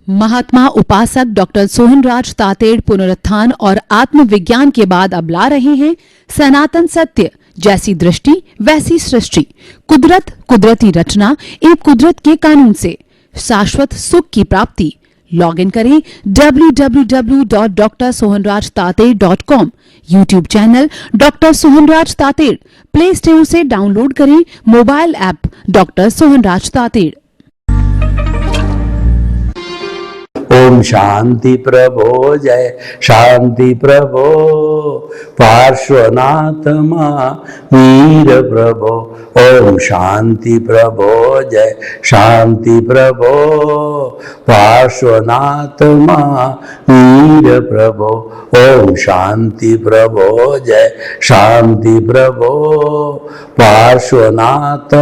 महात्मा उपासक डॉक्टर सोहनराज तातेड़ पुनरुत्थान और आत्मविज्ञान के बाद अब ला रहे हैं सनातन सत्य, जैसी दृष्टि वैसी सृष्टि, कुदरत, कुदरती रचना एवं कुदरत के कानून से शाश्वत सुख की प्राप्ति। लॉगिन करें www.drsohanrajtated.com, YouTube channel doctor Sohanraj Tated, play store से डाउनलोड करें mobile app doctor Sohanraj Tated. ओम शांति प्रभो, जय शांति प्रभो, पार्श्वनाथ मीर प्रभो। ओम शांति प्रभो, जय शांति प्रभो, पार्श्वनाथ मीर प्रभो। ओम शांति प्रभो, जय शांति प्रभो, पार्श्वनाथ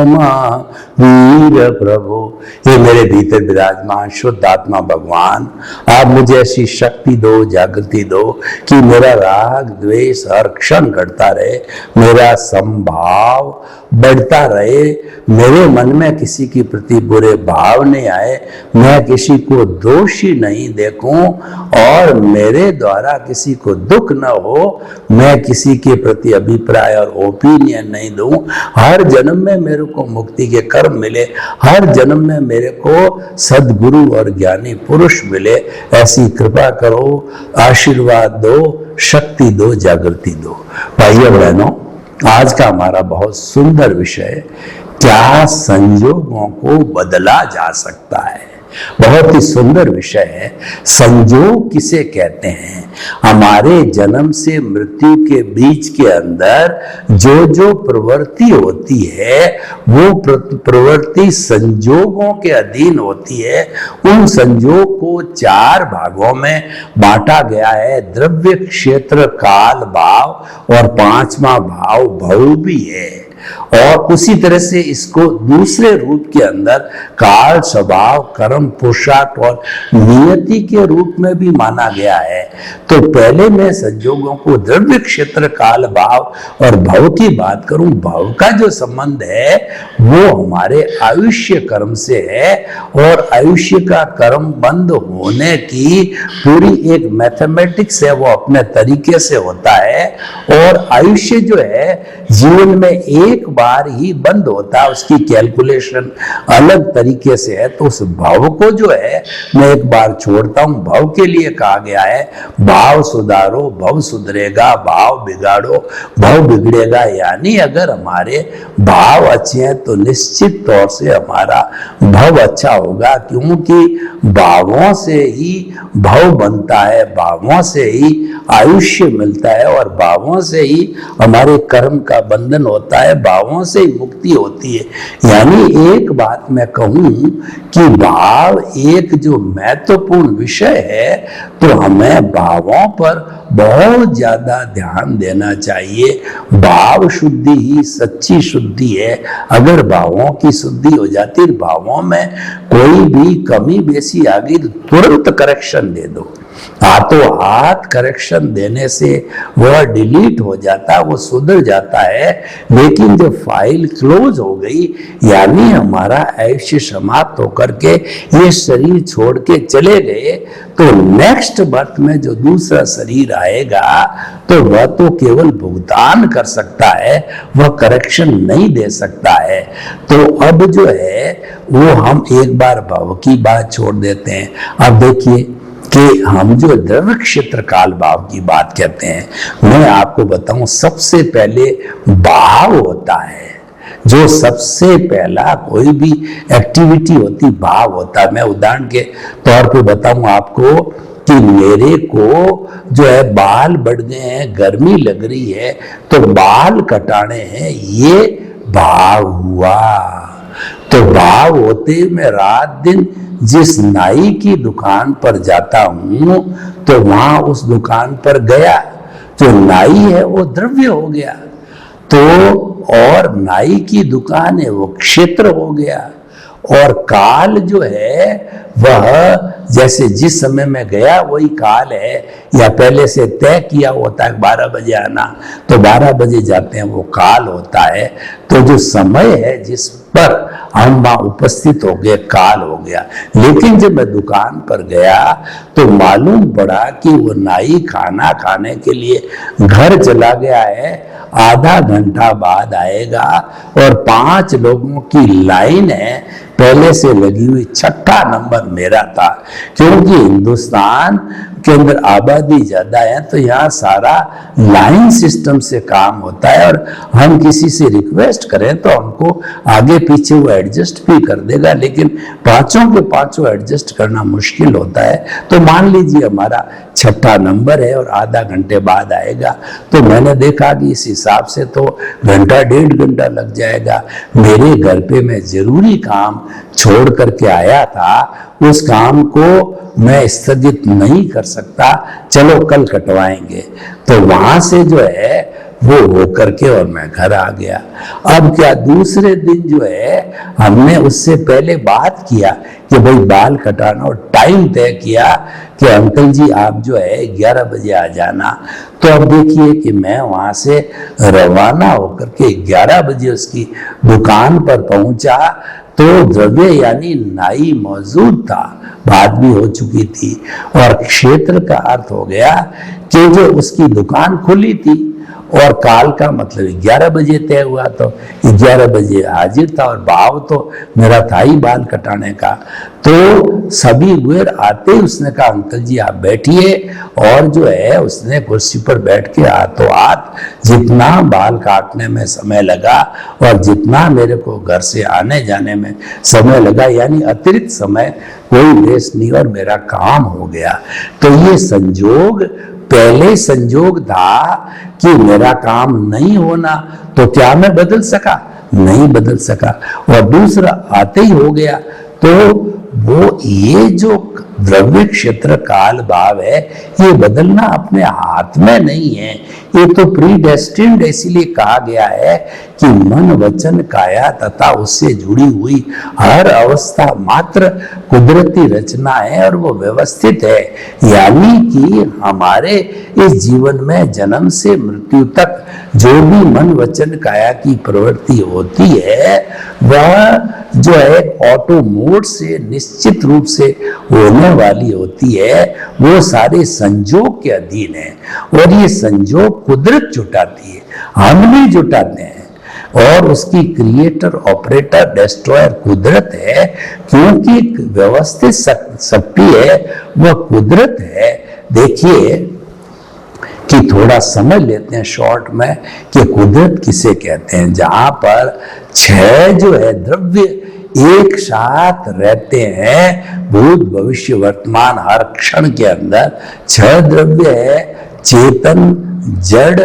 वीर प्रभु। ये मेरे भीतर विराजमान शुद्ध आत्मा भगवान, आप मुझे ऐसी शक्ति दो, जागृति दो कि मेरा राग द्वेष हर क्षण घटता रहे, मेरा संभाव बढ़ता रहे, मेरे मन में किसी के प्रति बुरे भाव नहीं आए, मैं किसी को दोषी नहीं देखूं और मेरे द्वारा किसी को दुख न हो, मैं किसी के प्रति अभिप्राय और ओपिनियन नहीं दूं। हर जन्म में मेरे को मुक्ति के कर्म मिले, हर जन्म में मेरे को सद्गुरु और ज्ञानी पुरुष मिले, ऐसी कृपा करो, आशीर्वाद दो, शक्ति दो, जागृति दो। भाइयों बहनों, आज का हमारा बहुत सुंदर विषय, क्या संजोगों को बदला जा सकता है। बहुत ही सुंदर विषय है। संजोग किसे कहते हैं? हमारे जन्म से मृत्यु के बीच के अंदर जो जो प्रवृत्ति होती है, वो प्रवृत्ति संजोगों के अधीन होती है। उन संजोग को चार भागों में बांटा गया है, द्रव्य, क्षेत्र, काल, भाव और पांचवा भाव भव भी है। और उसी तरह से इसको दूसरे रूप के अंदर काल, स्वभाव, कर्म, पुरुषार्थ और नियति के रूप में भी माना गया है। तो पहले मैं संजोगों को द्रव्य, क्षेत्र, काल, भाव और भव की बात करूं। भव का जो संबंध है वो हमारे आयुष्य कर्म से है, और आयुष्य का कर्म बंद होने की पूरी एक मैथमेटिक्स है, वो अपने तरीके से होता है। और आयुष्य जो है जीवन में एक बार ही बंद होता है, उसकी कैलकुलेशन अलग तरीके से है। तो उस भाव को जो है मैं एक बार छोड़ता हूं। भाव के लिए कहा गया है, भाव सुधारो भव सुधरेगा, भाव बिगाड़ो भव बिगड़ेगा। यानी अगर हमारे भाव अच्छे हैं तो निश्चित तौर से हमारा भव अच्छा होगा, क्योंकि भावों से ही भव बनता है, भावों से ही आयुष्य मिलता है, और भावों से ही हमारे कर्म का बंधन होता है, भावों से ही मुक्ति होती है। यानी एक बात मैं कहूं कि भाव एक जो महत्वपूर्ण विषय है, तो हमें भावों पर बहुत ज्यादा ध्यान देना चाहिए। भाव शुद्धि ही सच्ची शुद्धि है। अगर भावों की शुद्धि हो जाती, भावों में कोई भी कमी बेसी आ गई तो तुरंत करेक्शन दे दो। हाथों हाथ करेक्शन देने से वह डिलीट हो जाता, वो सुधर जाता है। लेकिन जो फाइल क्लोज हो गई, यानी हमारा आयुष्य समाप्त होकर के ये शरीर छोड़ के चले गए, तो नेक्स्ट बर्थ में जो दूसरा शरीर आएगा तो वह तो केवल भुगतान कर सकता है, वह करेक्शन नहीं दे सकता है। तो अब जो है वो हम एक बार भाव की बात छोड़ देते हैं। अब देखिए कि हम जो द्रव्य, क्षेत्र, काल, भाव की बात कहते हैं, मैं आपको बताऊं, सबसे पहले भाव होता है। जो सबसे पहला कोई भी एक्टिविटी होती, भाव होता है। मैं उदाहरण के तौर पे बताऊं आपको कि मेरे को जो है बाल बढ़ गए हैं, गर्मी लग रही है, तो बाल कटाने हैं, ये भाव हुआ। तो भाव होते मैं रात दिन जिस नाई की दुकान पर जाता हूं, तो वहां उस दुकान पर गया, जो नाई है वो द्रव्य हो गया, तो और नाई की दुकान है वो क्षेत्र हो गया। और काल जो है वह जैसे जिस समय में गया वही काल है, या पहले से तय किया होता है 12 बजे आना, तो 12 बजे जाते हैं, वो काल होता है। तो जो समय है जिस पर हम वहां उपस्थित हो गए, काल हो गया। लेकिन जब मैं दुकान पर गया तो मालूम पड़ा कि वो नाई खाना खाने के लिए घर चला गया है, आधा घंटा बाद आएगा और 5 लोगों की लाइन है पहले से लगी हुई। 6ठा नंबर मेरा था, क्योंकि हिंदुस्तान के अंदर आबादी ज्यादा है तो यहाँ सारा लाइन सिस्टम से काम होता है, और हम किसी से रिक्वेस्ट करें तो हमको आगे पीछे वो एडजस्ट भी कर देगा, लेकिन 5 के 5 एडजस्ट करना मुश्किल होता है। तो मान लीजिए हमारा 6ठा नंबर है और आधा घंटे बाद आएगा, तो मैंने देखा कि इस हिसाब से तो घंटा 1.5 घंटा लग जाएगा। मेरे घर पे मैं जरूरी काम छोड़ करके आया था, उस काम को मैं स्थगित नहीं कर सकता, चलो कल कटवाएंगे। तो वहां से जो है वो होकर के और मैं घर आ गया। अब क्या, दूसरे दिन जो है हमने उससे पहले बात किया कि भाई बाल कटाना, और टाइम तय किया कि अंकल जी आप जो है 11 बजे आ जाना। तो अब देखिए कि मैं वहां से रवाना होकर के 11 बजे उसकी दुकान पर पहुंचा, तो द्रव्य यानी नाई मौजूद था, बात भी हो चुकी थी, और क्षेत्र का अर्थ हो गया कि जो उसकी दुकान खुली थी, और काल का मतलब 11 बजे तय हुआ, तो 11 बजे हाजिर था, और भाव तो मेरा था ही बाल कटाने का। तो सभी हुए, आते ही उसने कहा अंकल जी आप बैठिए, और जो है उसने कुर्सी पर बैठ के हाथों हाथ जितना बाल काटने में समय लगा और जितना मेरे को घर से आने जाने में समय लगा, यानी अतिरिक्त समय कोई वेस्ट नहीं, और मेरा काम हो गया। तो ये संजोग, पहले संजोग था कि मेरा काम नहीं होना, तो क्या मैं बदल सका? नहीं बदल सका। और दूसरा आते ही हो गया, तो वो ये जो द्रव्य क्षेत्र काल भाव है, ये बदलना अपने हाथ में नहीं है, ये तो प्रीडेस्टिन्ड, इसीलिए कहा गया है कि मन वचन काया तथा उससे जुड़ी हुई हर अवस्था मात्र कुदरती रचना है, और वो व्यवस्थित है। यानी कि हमारे इस जीवन में जन्म से मृत्यु तक जो भी मन वचन काया की प्रवृत्ति होती है, वह जो है ऑटो मोड से निश्चित रूप से होने वाली होती है, वो सारे संजोग के अधीन है, और ये संजोग कुदरत जुटाती है, हम नहीं जुटाते हैं। और उसकी क्रिएटर, ऑपरेटर, डिस्ट्रॉयर कुदरत है, क्योंकि व्यवस्थित शक्ति है, वह कुदरत है। देखिए कि थोड़ा समझ लेते हैं शॉर्ट में कि कुदरत किसे कहते हैं। जहां पर 6 जो है द्रव्य एक साथ रहते हैं, भूत भविष्य वर्तमान हर क्षण के अंदर 6 द्रव्य है, चेतन, जड़,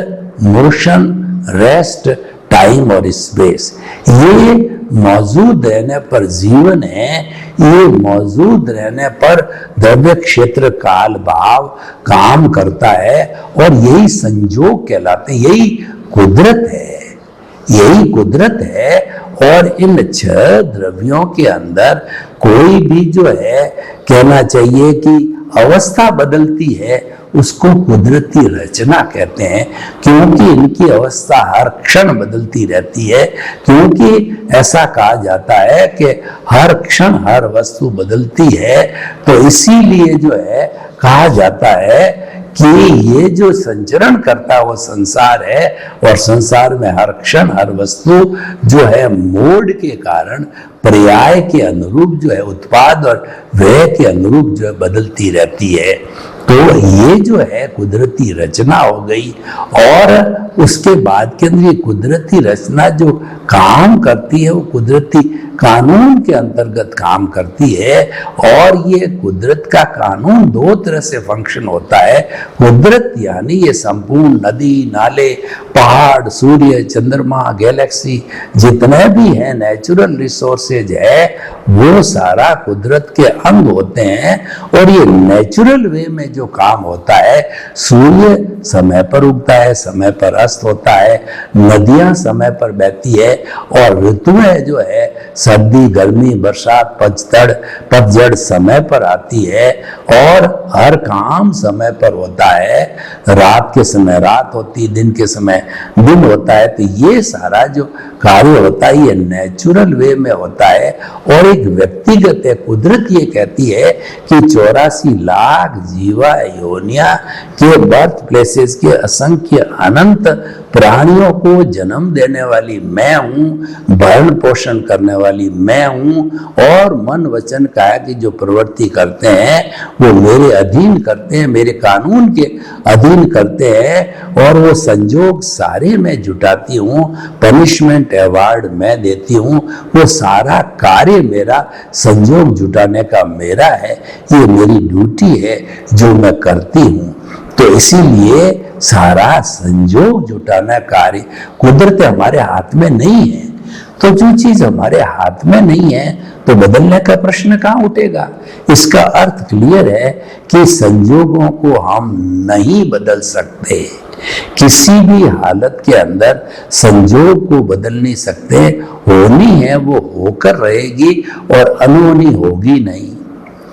मोशन, रेस्ट, टाइम और स्पेस। ये मौजूद रहने पर जीवन है, ये मौजूद रहने पर द्रव्य क्षेत्र काल भाव काम करता है, और यही संजोग कहलाते हैं, यही कुदरत है, यही कुदरत है। और इन 6 द्रव्यों के अंदर कोई भी जो है कहना चाहिए कि अवस्था बदलती है, उसको कुदरती रचना कहते हैं, क्योंकि इनकी अवस्था हर क्षण बदलती रहती है। क्योंकि ऐसा कहा जाता है कि हर क्षण हर वस्तु बदलती है, तो इसीलिए जो है कहा जाता है कि ये जो संचरण करता है वो संसार है, और संसार में हर क्षण हर वस्तु जो है मोड के कारण पर्याय के अनुरूप जो है उत्पाद और व्यय के अनुरूप जो है बदलती रहती है। तो ये जो है कुदरती रचना हो गई, और उसके बाद के अंदर ये कुदरती रचना जो काम करती है वो कुदरती कानून के अंतर्गत काम करती है। और ये कुदरत का कानून 2 तरह से फंक्शन होता है। कुदरत यानी ये संपूर्ण नदी नाले, पहाड़, सूर्य, चंद्रमा, गैलेक्सी जितने भी हैं नेचुरल रिसोर्सेज है, वो सारा कुदरत के अंग होते हैं। और ये नेचुरल वे में जो काम होता है, सूर्य समय पर उगता है, समय पर अस्त होता है, नदियां समय पर बहती है, और ऋतुएं जो है सर्दी, गर्मी, बरसात, पतझड़ समय पर आती है, और हर काम समय पर होता है। रात के समय रात होती है, दिन के समय दिन होता है। तो ये सारा जो कार्य होता है ये नेचुरल वे में होता है, और एक व्यक्तिगत है। कुदरत ये कहती है कि 84 लाख जीवा योनिया के बर्थ प्लेसेस के असंख्य अनंत प्राणियों को जन्म देने वाली मैं हूं, भरण पोषण करने वाली मैं हूं, और मन वचन काया की जो प्रवृत्ति करते हैं वो मेरे अधीन करते हैं, मेरे कानून के अधीन करते हैं, और वो संजोग सारे मैं जुटाती हूं, पनिशमेंट अवार्ड मैं देती हूं, वो सारा कार्य मेरा संजोग जुटाने का मेरा है, ये मेरी ड्यूटी है जो मैं करती हूं। तो इसीलिए सारा संजोग जुटाना कार्य कुदरत हमारे हाथ में नहीं है। तो जो चीज हमारे हाथ में नहीं है तो बदलने का प्रश्न कहां उठेगा। इसका अर्थ क्लियर है कि संजोगों को हम नहीं बदल सकते, किसी भी हालत के अंदर संजोग को बदल नहीं सकते। होनी है वो होकर रहेगी और अनहोनी होगी नहीं।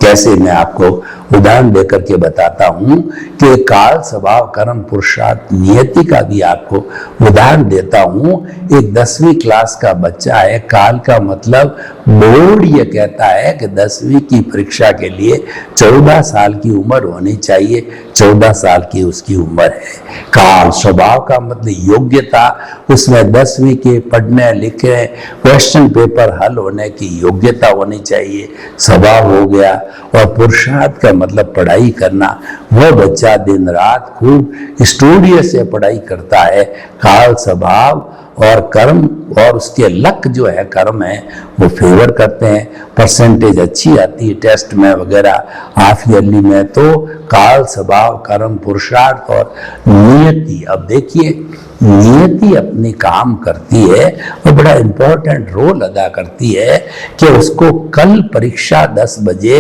कैसे, मैं आपको उदाहरण देकर के बताता हूं कि काल स्वभाव कर्म पुरुषार्थ नियति का भी आपको उदाहरण देता हूं। एक 10वीं क्लास का बच्चा है, काल का मतलब बोर्ड ये कहता है कि 10वीं की परीक्षा के लिए 14 साल की उम्र होनी चाहिए, 14 साल की उसकी उम्र है। काल स्वभाव का मतलब योग्यता, उसमें 10वीं के पढ़ने लिखने क्वेश्चन पेपर हल होने की योग्यता होनी चाहिए, स्वभाव हो गया। और पुरुषार्थ का मतलब पढ़ाई करना, वह बच्चा दिन रात खूब स्टूडियस से पढ़ाई करता है। काल स्वभाव और कर्म और उसके लक जो है कर्म है वो फेवर करते हैं, परसेंटेज अच्छी आती है टेस्ट में वगैरह, हाफ ईयरली में। तो काल स्वभाव कर्म पुरुषार्थ और नियति, अब देखिए नियति अपनी काम करती है और बड़ा इंपॉर्टेंट रोल अदा करती है कि उसको कल परीक्षा 10 बजे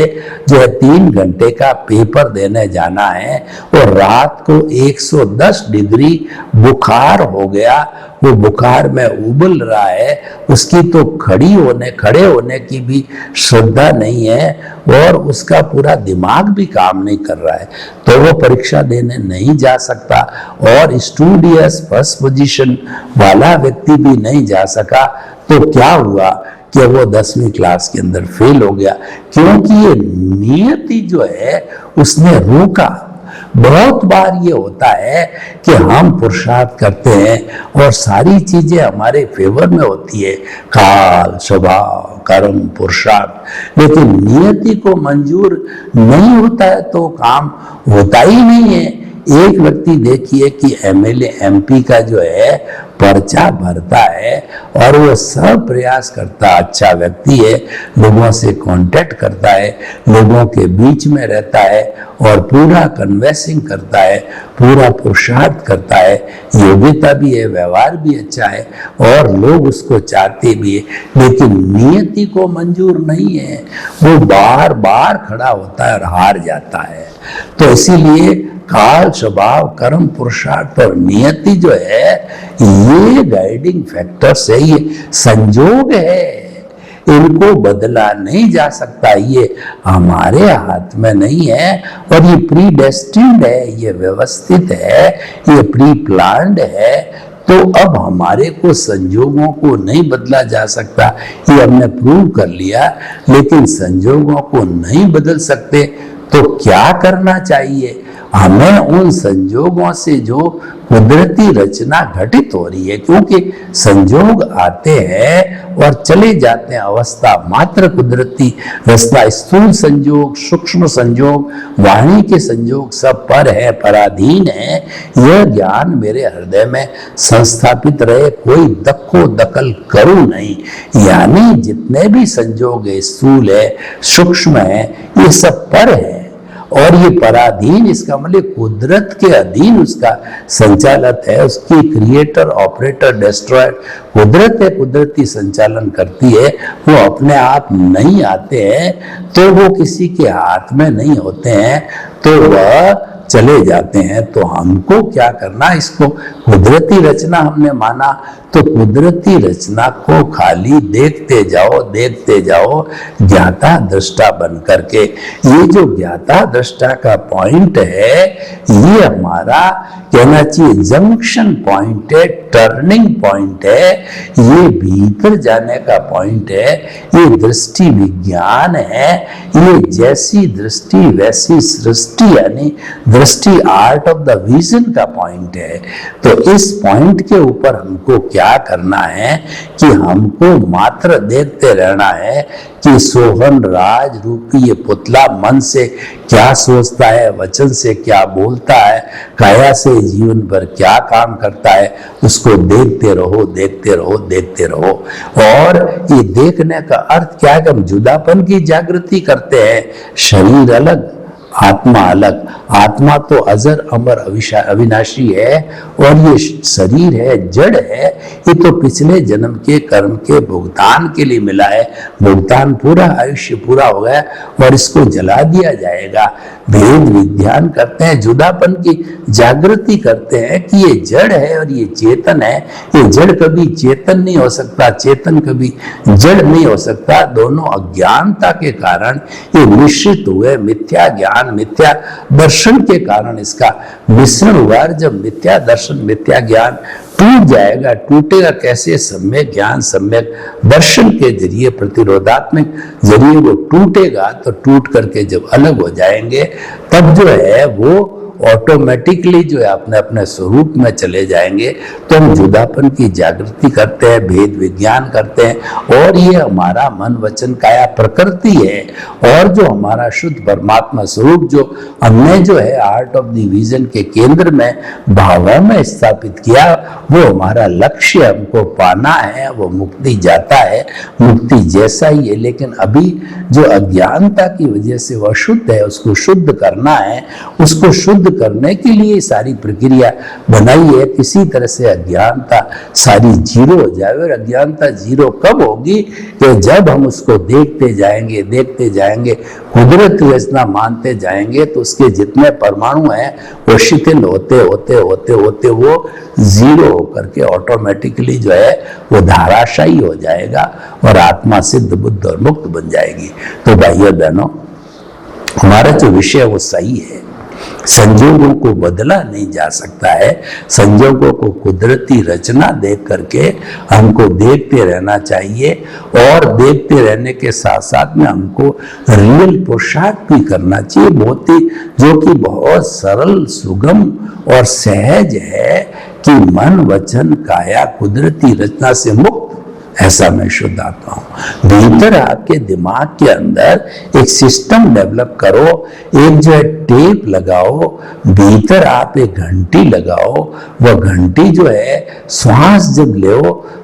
जो है 3 घंटे का पेपर देने जाना है, और रात को 110 डिग्री बुखार हो गया, वो बुखार में उबल रहा है, उसकी तो खड़े होने की भी श्रद्धा नहीं है, और उसका पूरा दिमाग भी काम नहीं कर रहा है, तो वो परीक्षा देने नहीं जा सकता। और स्टूडियस फर्स्ट पोजीशन वाला व्यक्ति भी नहीं जा सका। तो क्या हुआ कि वो 10वीं क्लास के अंदर फेल हो गया, क्योंकि ये नियति जो है उसने रोका। बहुत बार ये होता है कि हम पुरुषार्थ करते हैं और सारी चीजें हमारे फेवर में होती है, काल स्वभाव कर्म पुरुषार्थ, लेकिन नियति को मंजूर नहीं होता है तो काम होता ही नहीं है। एक व्यक्ति देखिए कि एमएलए एमपी का जो है पर्चा भरता है और वो सब प्रयास करता, अच्छा व्यक्ति है, लोगों से कांटेक्ट करता है, लोगों के बीच में रहता है और पूरा कन्वेंसिंग करता है, पूरा पुरुषार्थ करता है, योग्यता भी है, व्यवहार भी अच्छा है और लोग उसको चाहते भी है, लेकिन नियति को मंजूर नहीं है। वो बार बार खड़ा होता है और हार जाता है। तो इसीलिए काल स्वभाव कर्म पुरुषार्थ और नियति जो है ये गाइडिंग फैक्टर्स है, ये संजोग है, इनको बदला नहीं जा सकता, ये हमारे हाथ में नहीं है। और ये प्री डेस्टिन्ड है, ये व्यवस्थित है, ये प्री प्लान्ड है। तो अब हमारे को संजोगों को नहीं बदला जा सकता, ये हमने प्रूव कर लिया, लेकिन संजोगों को नहीं बदल सकते तो क्या करना चाहिए। हमें उन संजोगों से जो कुदरती रचना घटित हो रही है, क्योंकि संजोग आते हैं और चले जाते हैं, अवस्था मात्र कुदरती रचना, स्थूल संजोग सूक्ष्म संजोग वाणी के संजोग सब पर है, पराधीन है। यह ज्ञान मेरे हृदय में संस्थापित रहे, कोई दक्को दकल करूं नहीं। यानी जितने भी संजोग है, स्थूल है सूक्ष्म है, ये सब पर है और ये पराधीन, इसका मतलब कुदरत के अधीन उसका संचालक है, उसकी क्रिएटर ऑपरेटर डिस्ट्रॉयर कुदरत है, कुदरती संचालन करती है, वो अपने आप नहीं आते हैं, तो वो किसी के हाथ में नहीं होते हैं, तो वह चले जाते हैं। तो हमको क्या करना, इसको कुदरती रचना हमने माना, तो कुदरती रचना को खाली देखते जाओ ज्ञाता दृष्टा बन करके। ये जो ज्ञाता दृष्टा का पॉइंट है, ये हमारा कहना चाहिए जंक्शन पॉइंट है, टर्निंग पॉइंट है, ये भीतर जाने का पॉइंट है, ये दृष्टि विज्ञान है। ये जैसी दृष्टि वैसी सृष्टि, यानी दृष्टि आर्ट ऑफ द विजन का पॉइंट है। तो इस पॉइंट के ऊपर हमको क्या करना है कि हमको मात्र देखते रहना है कि सोहन राज रूपी ये पुतला मन से क्या सोचता है, वचन से क्या बोलता है, काया से जीवन भर क्या काम करता है, उसको देखते रहो। और ये देखने का अर्थ क्या है कि हम जुदापन की जागृति करते हैं। शरीर अलग, आत्मा अलग। आत्मा तो अजर अमर अविनाशी है, और ये शरीर है, जड़ है, ये तो पिछले जन्म के कर्म के भुगतान के लिए मिला है। भुगतान पूरा, आयुष्य पूरा हो गया और इसको जला दिया जाएगा। भेद विज्ञान करते हैं, जुदापन की जागृति करते हैं कि ये जड़ है और ये चेतन है। ये जड़ कभी चेतन नहीं हो सकता, चेतन कभी जड़ नहीं हो सकता। दोनों अज्ञानता के कारण ये मिश्रित हुए। मिथ्या ज्ञान, मिथ्या दर्शन के कारण इसका मिश्रण हुआ। जब मिथ्या दर्शन, मिथ्या ज्ञान टूट जाएगा, टूटेगा कैसे? सम्यक ज्ञान, सम्यक दर्शन के जरिए, प्रतिरोधात्मक जरिए वो टूटेगा। तो टूट करके जब अलग हो जाएंगे, तब जो है वो ऑटोमेटिकली जो है अपने अपने स्वरूप में चले जाएंगे। तो हम जुदापन की जागृति करते हैं, भेद विज्ञान करते हैं, और ये हमारा मन वचन काया प्रकृति है। और जो हमारा शुद्ध परमात्मा स्वरूप जो हमने जो है आर्ट ऑफ द विजन के केंद्र में भाव में स्थापित किया, वो हमारा लक्ष्य हमको पाना है। वो मुक्ति जाता है, मुक्ति जैसा ही है, लेकिन अभी जो अज्ञानता की वजह से वह शुद्ध है, उसको शुद्ध करना है। उसको शुद्ध करने के लिए सारी प्रक्रिया बनाई है। किसी तरह से अज्ञानता सारी जीरो हो जाए। और अज्ञानता जीरो कब होगी? कि जब हम उसको देखते जाएंगे, कुदरत रचना मानते जाएंगे, तो उसके जितने परमाणु हैं वो शिथिल होते वो जीरो होकर के ऑटोमेटिकली जो है वो धाराशायी हो जाएगा और आत्मा सिद्ध, बुद्ध और मुक्त बन जाएगी। तो भाइयों बहनों, हमारा जो विषय है वो सही है। संजोगों को बदला नहीं जा सकता है। संजोगों को कुदरती रचना देख करके हमको देखते रहना चाहिए, और देखते रहने के साथ साथ में हमको रियल पुरुषार्थ भी करना चाहिए, बहुत ही, जो कि बहुत सरल, सुगम और सहज है कि मन वचन काया कुदरती रचना से मुक्त। ऐसा मैं शुद्ध आत्मा हूं। भीतर आपके दिमाग के अंदर एक सिस्टम डेवलप करो, एक जो है टेप लगाओ, भीतर आप एक घंटी लगाओ। वह घंटी जो है श्वास जब ले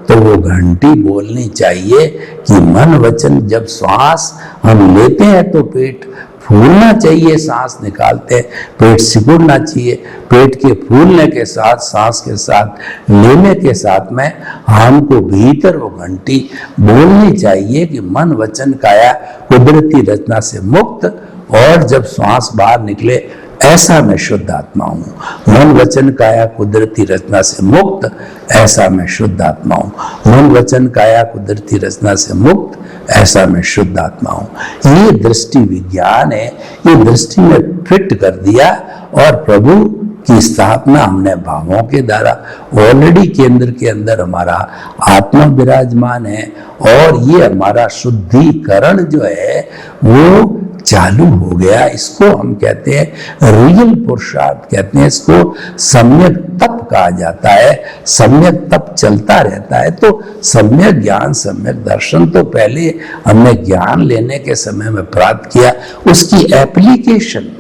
तो वो घंटी बोलनी चाहिए कि मन वचन। जब श्वास हम लेते हैं तो पेट फूलना चाहिए, सांस निकालते हैं पेट सिकुड़ना चाहिए। पेट के फूलने के साथ, सांस के साथ लेने के साथ में हमको भीतर वो घंटी बोलनी चाहिए कि मन वचन काया कुदरती रचना से मुक्त। और जब श्वास बाहर निकले, ऐसा मैं शुद्ध आत्मा हूं। मन वचन काया कुदरती रचना से मुक्त, ऐसा मैं शुद्ध आत्मा हूं। मन वचन काया कुदरती रचना से मुक्त, ऐसा मैं शुद्ध आत्मा हूं। ये दृष्टि विज्ञान है। ये दृष्टि में फिट कर दिया, और प्रभु की स्थापना हमने भावों के द्वारा ऑलरेडी केंद्र के अंदर हमारा आत्मा विराजमान है, और ये हमारा शुद्धिकरण जो है वो चालू हो गया। इसको हम कहते हैं रियल पुरुषार्थ कहते हैं। इसको सम्यक तप कहा जाता है। सम्यक तप चलता रहता है। तो सम्यक ज्ञान, सम्यक दर्शन तो पहले हमने ज्ञान लेने के समय में प्राप्त किया, उसकी एप्लीकेशन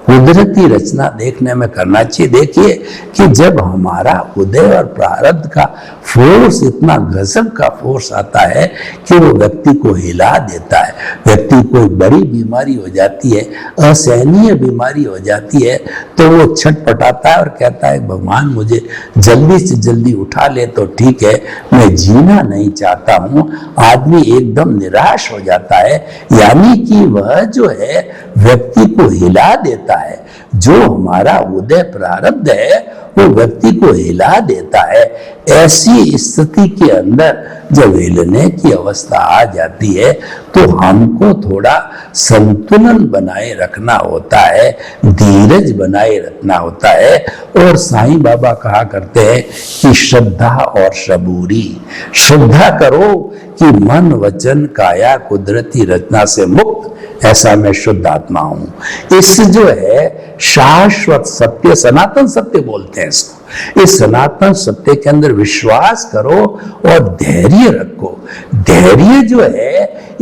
कुदरती रचना देखने में करना चाहिए। देखिए कि जब हमारा उदय और प्रारब्ध का फोर्स, इतना गजब का फोर्स आता है कि वो व्यक्ति को हिला देता है। व्यक्ति कोई बड़ी बीमारी हो जाती है, असहनीय बीमारी हो जाती है, तो वो छटपटाता है और कहता है भगवान मुझे जल्दी से जल्दी उठा ले तो ठीक है, मैं जीना नहीं चाहता हूं। आदमी एकदम निराश हो जाता है, यानी कि वह जो है व्यक्ति को हिला देता है। जो हमारा उदय प्रारब्ध है वो व्यक्ति को हिला देता है। ऐसी स्थिति के अंदर जब हिलने की अवस्था आ जाती है तो हमको थोड़ा संतुलन बनाए रखना होता है, धीरज बनाए रखना होता है। और साईं बाबा कहा करते हैं कि श्रद्धा और सबूरी, श्रद्धा करो कि मन वचन काया कुदरती रचना से मुक्त, ऐसा मैं शुद्ध आत्मा हूं। इस जो है शाश्वत सत्य, सनातन सत्य बोलते हैं इसको, इस सनातन सत्य के अंदर विश्वास करो और धैर्य रखो। धैर्य जो है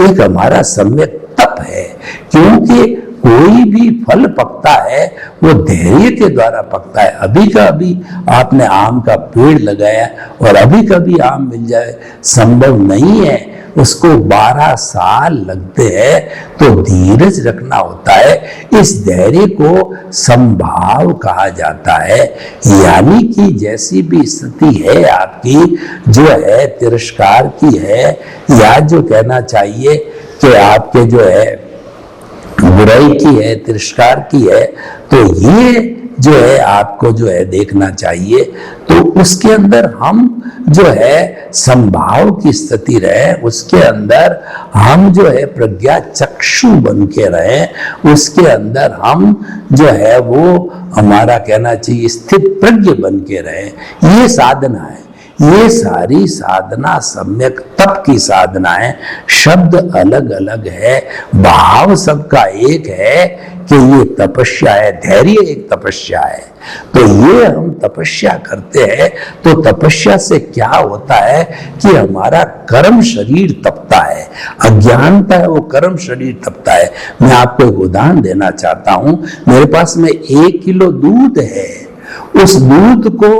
एक हमारा सम्यक तप है, क्योंकि कोई भी फल पकता है वो धैर्य के द्वारा पकता है। अभी का अभी आपने आम का पेड़ लगाया और अभी कभी आम मिल जाए संभव नहीं है, उसको 12 साल लगते हैं। तो धीरज रखना होता है। इस धैर्य को संभाव कहा जाता है, यानी कि जैसी भी स्थिति है आपकी, जो है तिरस्कार की है, या जो कहना चाहिए कि आपके जो है बुराई की है, तिरस्कार की है, तो ये जो है आपको जो है देखना चाहिए। तो उसके अंदर हम जो है संभाव की स्थिति रहे, उसके अंदर हम जो है प्रज्ञा चक्षु बन के रहे, उसके अंदर हम जो है वो हमारा कहना चाहिए स्थित प्रज्ञ बन के रहे। ये साधना है, ये सारी साधना सम्यक तप की साधना है। शब्द अलग अलग है, भाव सबका एक है कि ये तपस्या है, धैर्य एक तपस्या है। तो ये हम तपस्या करते हैं तो तपस्या से क्या होता है कि हमारा कर्म शरीर तपता है, अज्ञानता है वो कर्म शरीर तपता है। मैं आपको एक उदाहरण देना चाहता हूं। मेरे पास में 1 किलो दूध है, उस दूध को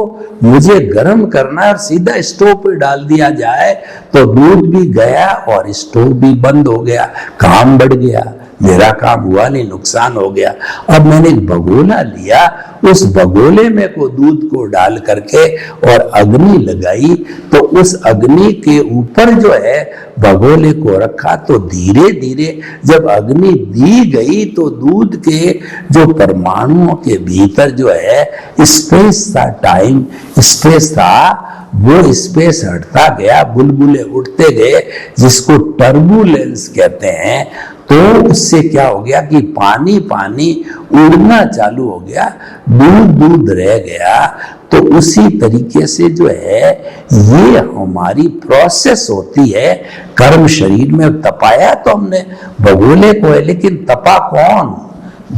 मुझे गर्म करना और सीधा स्टोव पे डाल दिया जाए तो दूध भी गया और स्टोव भी बंद हो गया, काम बढ़ गया, मेरा काम हुआ नहीं, नुकसान हो गया। अब मैंने एक भगोना लिया, उस भगोले में को दूध को डाल करके और अग्नि लगाई, तो उस अग्नि के ऊपर जो है भगोले को रखा, तो धीरे धीरे जब अग्नि दी गई तो दूध के जो परमाणुओं के भीतर जो है स्पेस था, टाइम स्पेस था, वो स्पेस हटता गया, बुलबुले उठते गए, जिसको टर्बुलेंस कहते हैं। तो उससे क्या हो गया कि पानी पानी उड़ना चालू हो गया, दूध दूध रह गया। तो उसी तरीके से जो है ये हमारी प्रोसेस होती है। कर्म शरीर में तपाया तो हमने भगोले को है, लेकिन तपा कौन?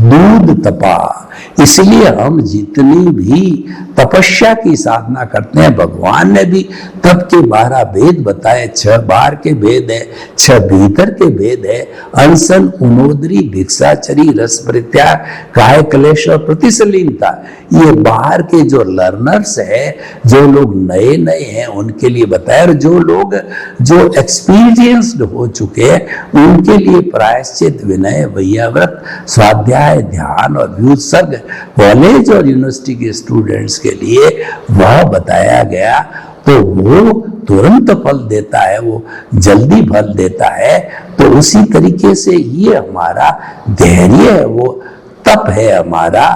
दूध तपा। इसलिए हम जितनी भी तपस्या की साधना करते हैं, भगवान ने भी तप के 12 भेद बताए। 6 बाहर के भेद है, 6 भीतर के भेद है। अनशन, उनोदरी, भिक्षाचरी, रस परित्याग, काय क्लेश और प्रतिसलीनता। ये बाहर के जो लर्नर्स है, जो लोग नए नए हैं, उनके लिए बताया। और जो लोग जो एक्सपीरियंस्ड हो चुके हैं उनके लिए प्रायश्चित, विनय, वैयाव्रत, स्वाध्याय, ध्यान और व्युत्सर्ग। कॉलेज और यूनिवर्सिटी के स्टूडेंट्स के लिए वह बताया गया। तो वो तुरंत फल देता है, वो जल्दी फल देता है। तो उसी तरीके से ये हमारा धैर्य है, वो तप है हमारा।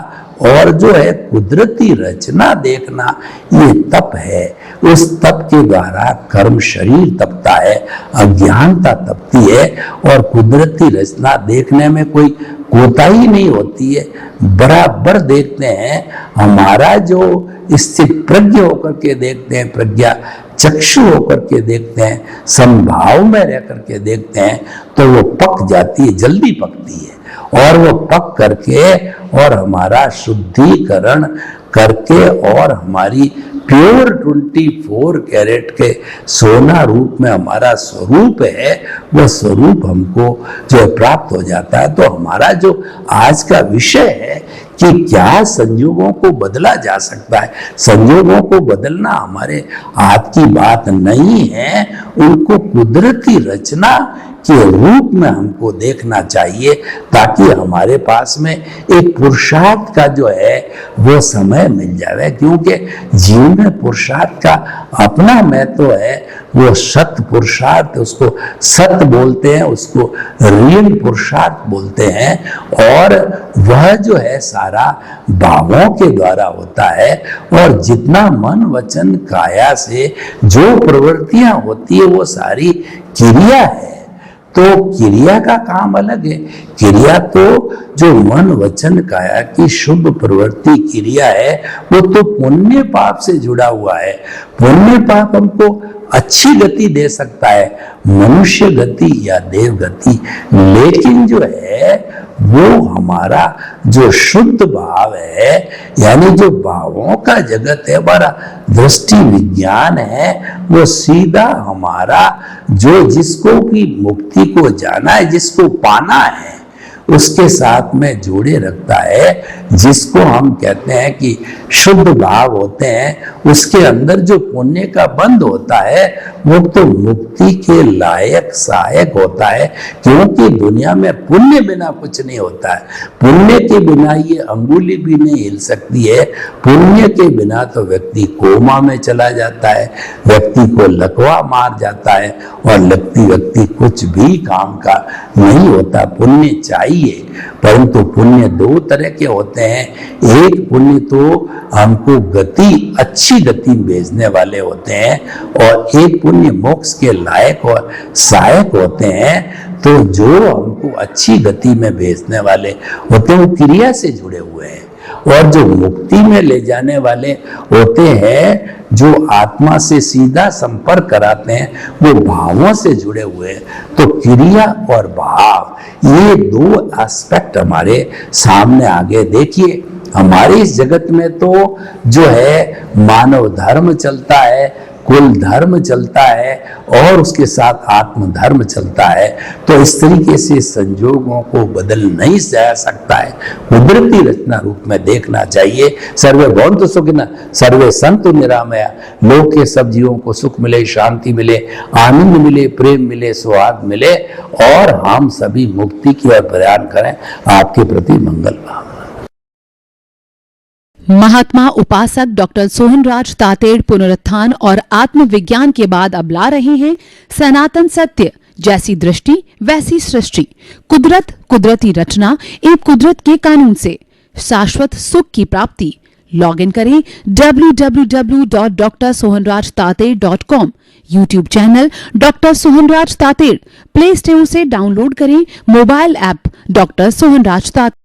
और जो है कुदरती रचना देखना, ये तप है। उस तप के द्वारा कर्म शरीर तपता है, अज्ञानता तपती है, और कुदरती रचना देखने में कोई कोताही नहीं होती है, बराबर देखते हैं। हमारा जो स्थित प्रज्ञ होकर के देखते हैं, प्रज्ञा चक्षु होकर के देखते हैं, संभाव में रह करके देखते हैं, तो वो पक जाती है, जल्दी पकती है। और वो पक करके और हमारा शुद्धिकरण करके और हमारी प्योर 24 कैरेट के सोना रूप में हमारा स्वरूप है, वह स्वरूप हमको जो प्राप्त हो जाता है। तो हमारा जो आज का विषय है कि क्या संयोगों को बदला जा सकता है। संयोगों को बदलना हमारे हाथ की बात नहीं है, उनको कुदरती रचना के रूप में हमको देखना चाहिए, ताकि हमारे पास में एक पुरुषार्थ का जो है वो समय मिल जाए। क्योंकि जीवन में पुरुषार्थ का अपना महत्व है। वो सत पुरुषार्थ, उसको सत बोलते हैं, उसको रियल पुरुषार्थ बोलते हैं। और वह जो है सारा भावों के द्वारा होता है। और जितना मन वचन काया से जो प्रवृत्तियां होती है वो सारी क्रिया है। तो क्रिया का काम अलग है। क्रिया तो जो मन वचन काया की शुभ प्रवृत्ति क्रिया है वो तो पुण्य पाप से जुड़ा हुआ है। पुण्य पाप हमको अच्छी गति दे सकता है, मनुष्य गति या देव गति, लेकिन जो है वो हमारा जो शुद्ध भाव है, यानी जो भावों का जगत है, हमारा दृष्टि विज्ञान है, वो सीधा हमारा जो जिसको की मुक्ति को जाना है, जिसको पाना है, उसके साथ में जोड़े रखता है। जिसको हम कहते हैं कि शुद्ध भाव होते हैं, उसके अंदर जो पुण्य का बंध होता है वो तो मुक्ति के लायक सहायक होता है। क्योंकि दुनिया में पुण्य बिना कुछ नहीं होता है। पुण्य के बिना ये अंगुली भी नहीं हिल सकती है। पुण्य के बिना तो व्यक्ति कोमा में चला जाता है, व्यक्ति को लकवा मार जाता है, और व्यक्ति कुछ भी काम का नहीं होता। पुण्य चाहिए, परंतु पुण्य दो तरह के होते हैं। एक पुण्य तो हमको गति, अच्छी गति में भेजने वाले होते हैं, और एक पुण्य मोक्ष के लायक और सहायक होते हैं। तो जो हमको अच्छी गति में भेजने वाले होते हैं वो क्रिया से जुड़े हुए हैं, और जो मुक्ति में ले जाने वाले होते हैं, जो आत्मा से सीधा संपर्क कराते हैं, वो भावों से जुड़े हुए हैं। तो क्रिया और भाव, ये दो एस्पेक्ट हमारे सामने आगे। देखिए हमारे इस जगत में तो जो है मानव धर्म चलता है, कुल धर्म चलता है, और उसके साथ आत्म धर्म चलता है। तो इस तरीके से संजोगों को बदल नहीं जा सकता है, कुदरती रचना रूप में देखना चाहिए। सर्वे भवन्तु सुखिनः, सर्वे सन्तु निरामया। लोक के सब जीवों को सुख मिले, शांति मिले, आनंद मिले, प्रेम मिले, सौहार्द मिले, और हम सभी मुक्ति की ओर प्रयाण करें। आपके प्रति मंगल भाव। महात्मा उपासक डॉक्टर सोहनराज तातेड़ पुनरुत्थान और आत्मविज्ञान के बाद अब ला रहे हैं सनातन सत्य, जैसी दृष्टि वैसी सृष्टि, कुदरत कुदरती रचना एवं कुदरत के कानून से शाश्वत सुख की प्राप्ति। लॉग इन करें www.drsohanrajtated.com, YouTube channel doctor Sohanraj Tated, play store से डाउनलोड करें mobile app doctor Sohanraj Tated.